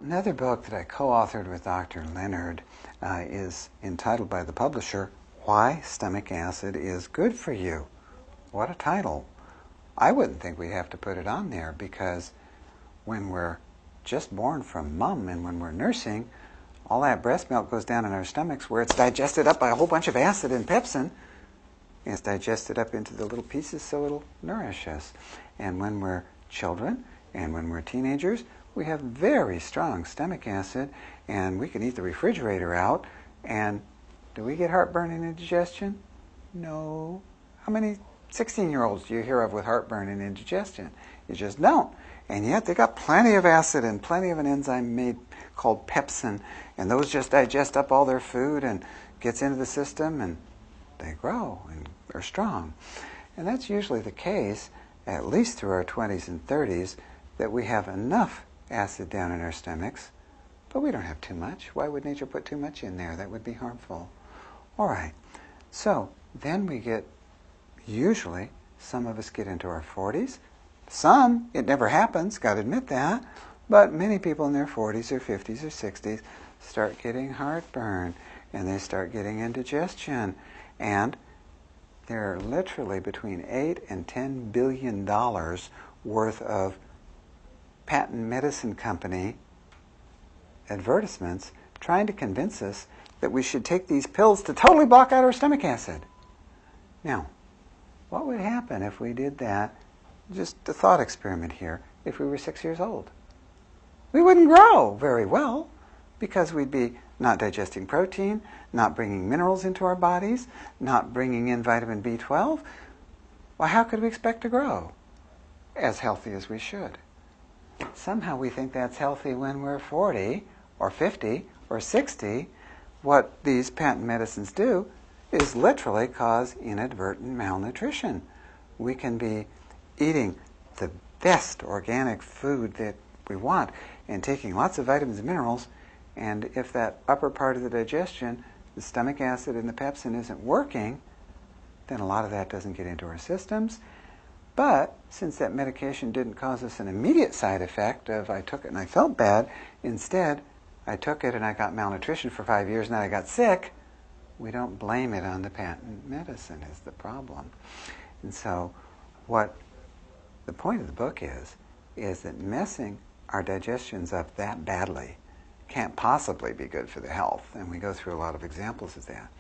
Another book that I co-authored with Dr. Leonard is entitled by the publisher, Why Stomach Acid is Good for You. What a title. I wouldn't think we have to put it on there because when we're just born from mom and when we're nursing, all that breast milk goes down in our stomachs where it's digested up by a whole bunch of acid and pepsin. It's digested up into the little pieces so it'll nourish us. And when we're children and when we're teenagers, we have very strong stomach acid and we can eat the refrigerator out. And do we get heartburn and indigestion? No. How many 16-year-olds do you hear of with heartburn and indigestion? You just don't. And yet they got plenty of acid and plenty of an enzyme made called pepsin, and those just digest up all their food and gets into the system and they grow and are strong. And that's usually the case, at least through our 20s and 30s, that we have enough acid down in our stomachs, but we don't have too much. Why would nature put too much in there? That would be harmful. All right, so then we get, usually, some of us get into our 40s. Some, it never happens, got to admit that, but many people in their 40s or 50s or 60s start getting heartburn and they start getting indigestion. And there are literally between $8 and $10 billion worth of patent medicine company advertisements trying to convince us that we should take these pills to totally block out our stomach acid. Now, what would happen if we did that? Just a thought experiment here. If we were 6 years old, we wouldn't grow very well because we'd be not digesting protein, not bringing minerals into our bodies, not bringing in vitamin B12. Well, how could we expect to grow as healthy as we should? Somehow we think that's healthy when we're 40 or 50 or 60. What these patent medicines do is literally cause inadvertent malnutrition. We can be eating the best organic food that we want and taking lots of vitamins and minerals, and if that upper part of the digestion, the stomach acid and the pepsin, isn't working, then a lot of that doesn't get into our systems. But since that medication didn't cause us an immediate side effect of I took it and I felt bad, instead I took it and I got malnutrition for 5 years and then I got sick, we don't blame it on the patent medicine is the problem. And so what the point of the book is that messing our digestions up that badly can't possibly be good for the health. And we go through a lot of examples of that.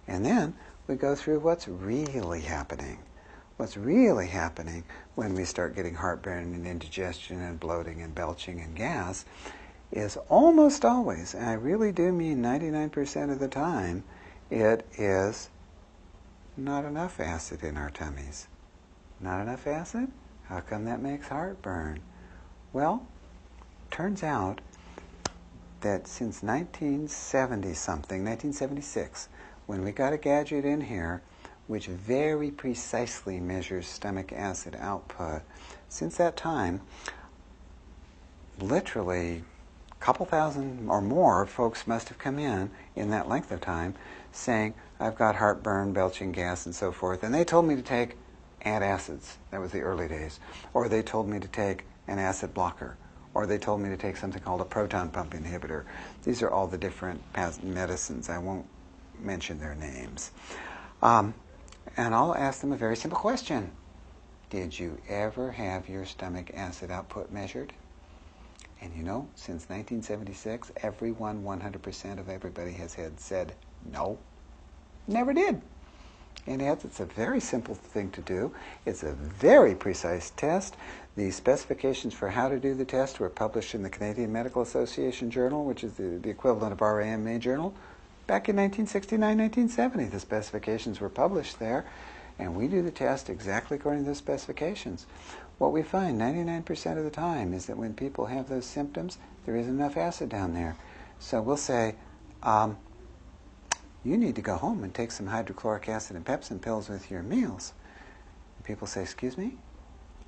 And then we go through what's really happening. What's really happening when we start getting heartburn and indigestion and bloating and belching and gas is almost always, and I really do mean 99% of the time, it is not enough acid in our tummies. Not enough acid? How come that makes heartburn? Well, turns out that since 1970-something, 1976, when we got a gadget in here which very precisely measures stomach acid output, since that time, literally a couple thousand or more folks must have come in that length of time, saying, I've got heartburn, belching gas, and so forth, and they told me to take antacids. That was the early days. Or they told me to take an acid blocker. Or they told me to take something called a proton pump inhibitor. These are all the different patent medicines. I won't mention their names. And I'll ask them a very simple question. Did you ever have your stomach acid output measured? And you know, since 1976, everyone, 100% of everybody has said no. Never did. And yet it's a very simple thing to do. It's a very precise test. The specifications for how to do the test were published in the Canadian Medical Association Journal, which is the equivalent of our AMA journal. Back in 1969, 1970, the specifications were published there, and we do the test exactly according to the specifications. What we find 99% of the time is that when people have those symptoms, there isn't enough acid down there. So we'll say, you need to go home and take some hydrochloric acid and pepsin pills with your meals. And people say, excuse me?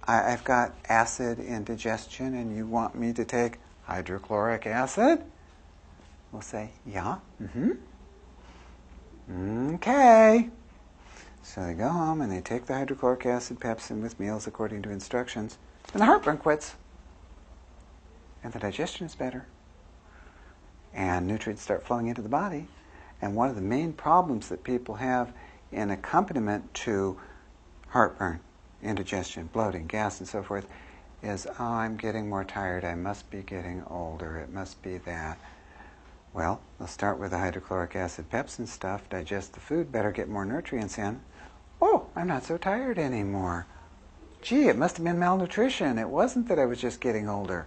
I've got acid indigestion and you want me to take hydrochloric acid? We'll say, yeah, okay. So they go home and they take the hydrochloric acid pepsin with meals according to instructions, and the heartburn quits. And the digestion is better. and nutrients start flowing into the body. And one of the main problems that people have in accompaniment to heartburn, indigestion, bloating, gas, and so forth is, oh, I'm getting more tired, I must be getting older, it must be that. Well, they'll start with the hydrochloric acid pepsin stuff, digest the food, better get more nutrients in. Oh, I'm not so tired anymore. Gee, it must have been malnutrition. It wasn't that I was just getting older.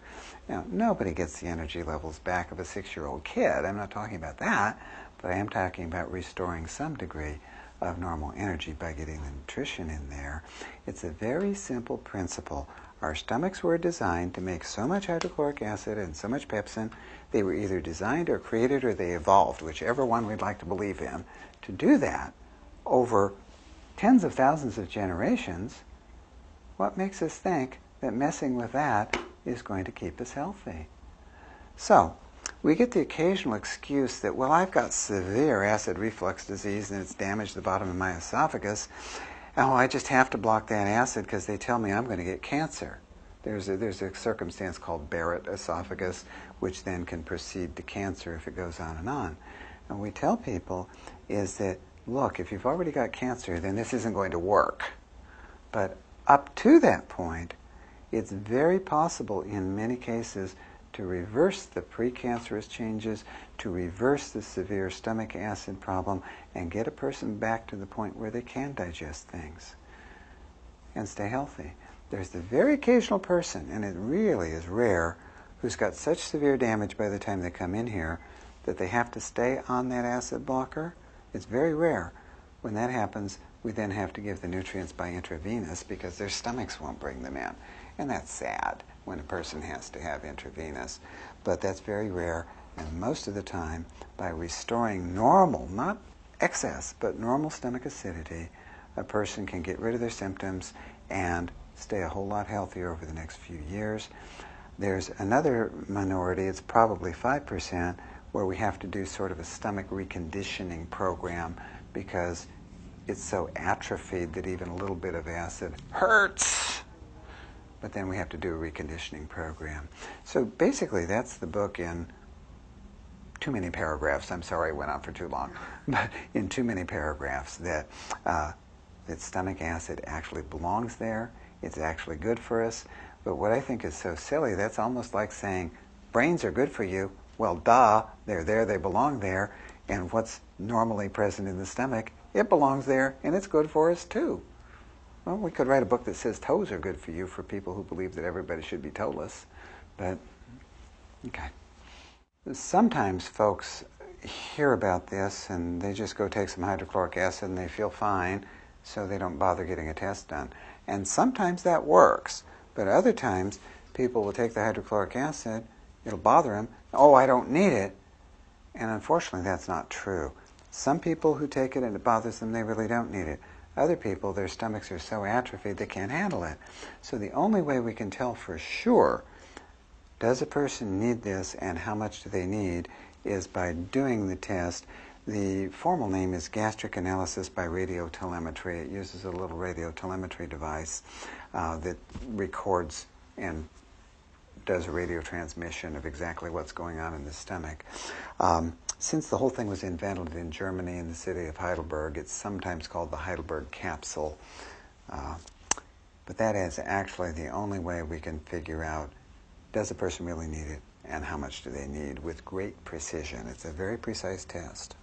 Now, nobody gets the energy levels back of a 6-year-old kid. I'm not talking about that, but I am talking about restoring some degree of normal energy by getting the nutrition in there. It's a very simple principle. Our stomachs were designed to make so much hydrochloric acid and so much pepsin. They were either designed or created or they evolved, whichever one we'd like to believe in. To do that over tens of thousands of generations, what makes us think that messing with that is going to keep us healthy? So, we get the occasional excuse that, well, I've got severe acid reflux disease and it's damaged the bottom of my esophagus. Oh, I just have to block that acid because they tell me I'm going to get cancer. There's a circumstance called Barrett esophagus, which then can proceed to cancer if it goes on. And what we tell people is that, look, if you've already got cancer, then this isn't going to work. But up to that point, it's very possible in many cases to reverse the precancerous changes, to reverse the severe stomach acid problem, and get a person back to the point where they can digest things and stay healthy. There's the very occasional person, and it really is rare, who's got such severe damage by the time they come in here that they have to stay on that acid blocker. It's very rare. When that happens, we then have to give the nutrients by intravenous because their stomachs won't bring them in. And that's sad when a person has to have intravenous. But that's very rare, and most of the time, by restoring normal, not excess, but normal stomach acidity, a person can get rid of their symptoms and stay a whole lot healthier over the next few years. There's another minority, it's probably 5%, where we have to do sort of a stomach reconditioning program because it's so atrophied that even a little bit of acid hurts. But then we have to do a reconditioning program. So basically that's the book in too many paragraphs. I'm sorry I went on for too long. But in too many paragraphs that stomach acid actually belongs there. It's actually good for us. But what I think is so silly, that's almost like saying, brains are good for you. Well, duh, they're there, they belong there. And what's normally present in the stomach, it belongs there, and it's good for us too. Well, we could write a book that says toes are good for you for people who believe that everybody should be toeless. But, okay. Sometimes folks hear about this and they just go take some hydrochloric acid and they feel fine, so they don't bother getting a test done. And sometimes that works, but other times people will take the hydrochloric acid, it'll bother them, oh, I don't need it. And unfortunately that's not true. Some people who take it and it bothers them, they really don't need it. Other people, their stomachs are so atrophied they can't handle it. So the only way we can tell for sure, does a person need this and how much do they need, is by doing the test. The formal name is gastric analysis by radiotelemetry. It uses a little radiotelemetry device that records and does a radio transmission of exactly what's going on in the stomach. Since the whole thing was invented in Germany in the city of Heidelberg, it's sometimes called the Heidelberg capsule. But that is actually the only way we can figure out, does a person really need it and how much do they need with great precision. It's a very precise test.